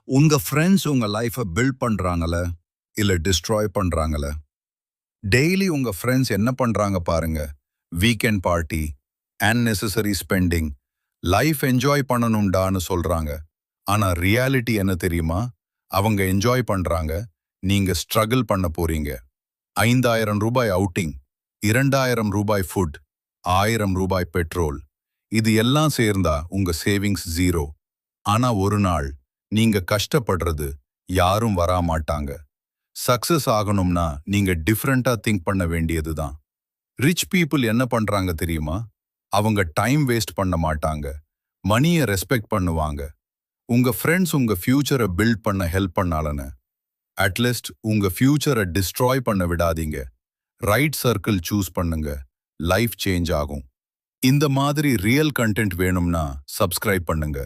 உங்க ஃப்ரெண்ட்ஸ் உங்க லைஃபை பில்ட் பண்றாங்களே இல்ல டிஸ்ட்ராய் பண்றாங்களே? டெய்லி உங்க ஃப்ரெண்ட்ஸ் என்ன பண்றாங்க பாருங்க. Weekend party, unnecessary spending, life enjoy பண்ணணும்டான்னு சொல்றாங்க. ஆனா ரியாலிட்டி என்ன தெரியுமா? அவங்க என்ஜாய் பண்றாங்க, நீங்க ஸ்ட்ரகிள் பண்ண போறீங்க. 5000 ரூபாய் அவுட்டிங், 2000 ரூபாய் ஃபுட், 1000 ரூபாய் பெட்ரோல், இது எல்லாம் சேர்ந்தா உங்க சேவிங்ஸ் ஜீரோ. ஆனா ஒரு நாள் நீங்க கஷ்டப்படுறது யாரும் வரமாட்டாங்க. சக்சஸ் ஆகணும்னா நீங்க டிஃப்ரெண்டா திங்க் பண்ண வேண்டியதுதான். ரிச் பீப்புள் என்ன பண்றாங்க தெரியுமா? அவங்க டைம் வேஸ்ட் பண்ண மாட்டாங்க, மணியை ரெஸ்பெக்ட் பண்ணுவாங்க. உங்க ஃப்ரெண்ட்ஸ் உங்க ஃபியூச்சரை பில்ட் பண்ண ஹெல்ப் பண்ணாலன்னு அட்லீஸ்ட் உங்க ஃபியூச்சரை டிஸ்ட்ராய் பண்ண விடாதீங்க. ரைட் சர்க்கிள் சூஸ் பண்ணுங்க, லைஃப் சேஞ்ச் ஆகும். இந்த மாதிரி ரியல் கண்டென்ட் வேணும்னா சப்ஸ்கிரைப் பண்ணுங்க.